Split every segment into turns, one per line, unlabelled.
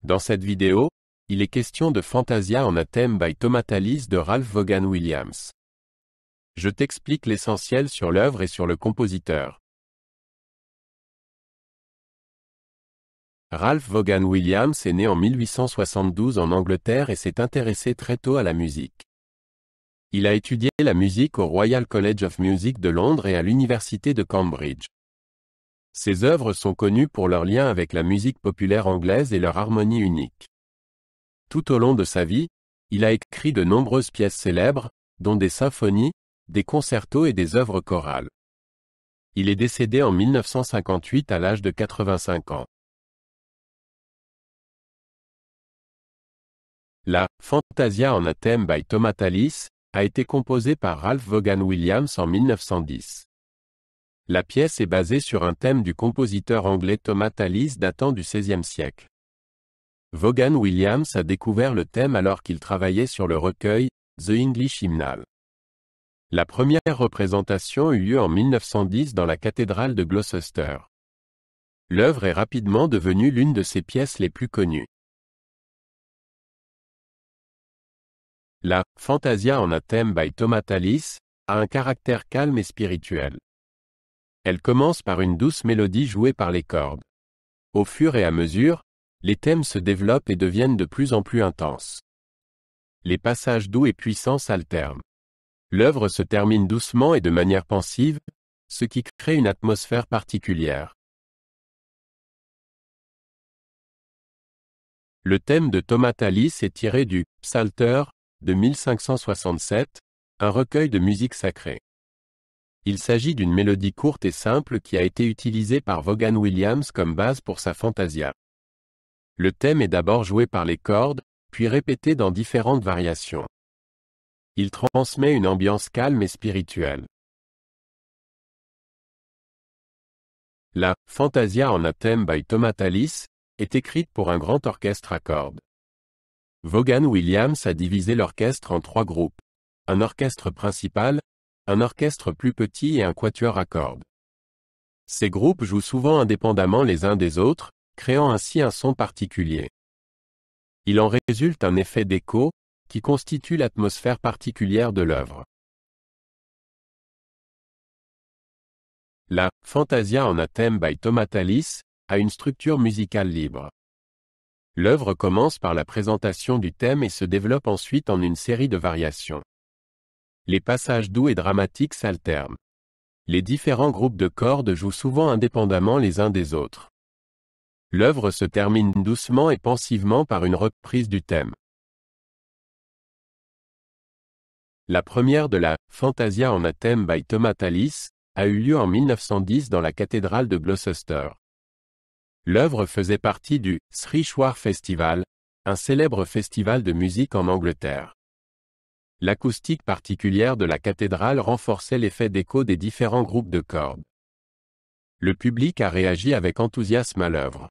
Dans cette vidéo, il est question de Fantasia on a Theme by Tomatalis de Ralph Vaughan Williams. Je t'explique l'essentiel sur l'œuvre et sur le compositeur. Ralph Vaughan Williams est né en 1872 en Angleterre et s'est intéressé très tôt à la musique. Il a étudié la musique au Royal College of Music de Londres et à l'Université de Cambridge. Ses œuvres sont connues pour leur lien avec la musique populaire anglaise et leur harmonie unique. Tout au long de sa vie, il a écrit de nombreuses pièces célèbres, dont des symphonies, des concertos et des œuvres chorales. Il est décédé en 1958 à l'âge de 85 ans. La Fantasia on a Theme by Tomatalis a été composée par Ralph Vaughan Williams en 1910. La pièce est basée sur un thème du compositeur anglais Tomatalis datant du XVIe siècle. Vaughan Williams a découvert le thème alors qu'il travaillait sur le recueil The English Hymnal. La première représentation eut lieu en 1910 dans la cathédrale de Gloucester. L'œuvre est rapidement devenue l'une de ses pièces les plus connues. La Fantasia on a Theme by Tomatalis a un caractère calme et spirituel. Elle commence par une douce mélodie jouée par les cordes. Au fur et à mesure, les thèmes se développent et deviennent de plus en plus intenses. Les passages doux et puissants s'alternent. L'œuvre se termine doucement et de manière pensive, ce qui crée une atmosphère particulière. Le thème de Tomatalis est tiré du Psalter de 1567, un recueil de musique sacrée. Il s'agit d'une mélodie courte et simple qui a été utilisée par Vaughan Williams comme base pour sa Fantasia. Le thème est d'abord joué par les cordes, puis répété dans différentes variations. Il transmet une ambiance calme et spirituelle. La Fantasia on a Theme by Tomatalis est écrite pour un grand orchestre à cordes. Vaughan Williams a divisé l'orchestre en 3 groupes. Un orchestre principal, un orchestre plus petit et un quatuor à cordes. Ces groupes jouent souvent indépendamment les uns des autres, créant ainsi un son particulier. Il en résulte un effet d'écho, qui constitue l'atmosphère particulière de l'œuvre. La Fantasia on a Theme by Tomatalis a une structure musicale libre. L'œuvre commence par la présentation du thème et se développe ensuite en une série de variations. Les passages doux et dramatiques s'alternent. Les différents groupes de cordes jouent souvent indépendamment les uns des autres. L'œuvre se termine doucement et pensivement par une reprise du thème. La première de la Fantasia on a Theme by Tomatalis a eu lieu en 1910 dans la cathédrale de Gloucester. L'œuvre faisait partie du Srishwar Festival, un célèbre festival de musique en Angleterre. L'acoustique particulière de la cathédrale renforçait l'effet d'écho des différents groupes de cordes. Le public a réagi avec enthousiasme à l'œuvre.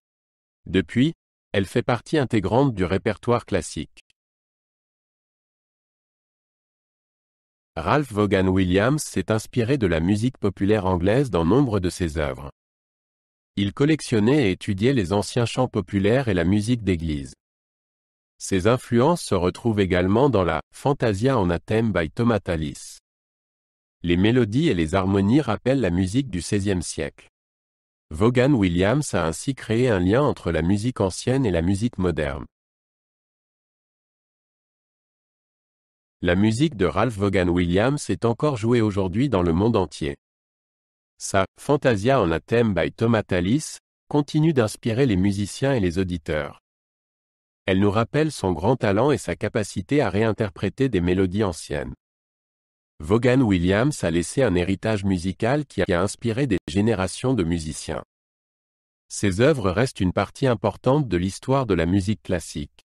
Depuis, elle fait partie intégrante du répertoire classique. Ralph Vaughan Williams s'est inspiré de la musique populaire anglaise dans nombre de ses œuvres. Il collectionnait et étudiait les anciens chants populaires et la musique d'église. Ses influences se retrouvent également dans la Fantasia on a Theme by Tomatalis. Les mélodies et les harmonies rappellent la musique du XVIe siècle. Vaughan Williams a ainsi créé un lien entre la musique ancienne et la musique moderne. La musique de Ralph Vaughan Williams est encore jouée aujourd'hui dans le monde entier. Sa Fantasia on a Theme by Tomatalis continue d'inspirer les musiciens et les auditeurs. Elle nous rappelle son grand talent et sa capacité à réinterpréter des mélodies anciennes. Vaughan Williams a laissé un héritage musical qui a inspiré des générations de musiciens. Ses œuvres restent une partie importante de l'histoire de la musique classique.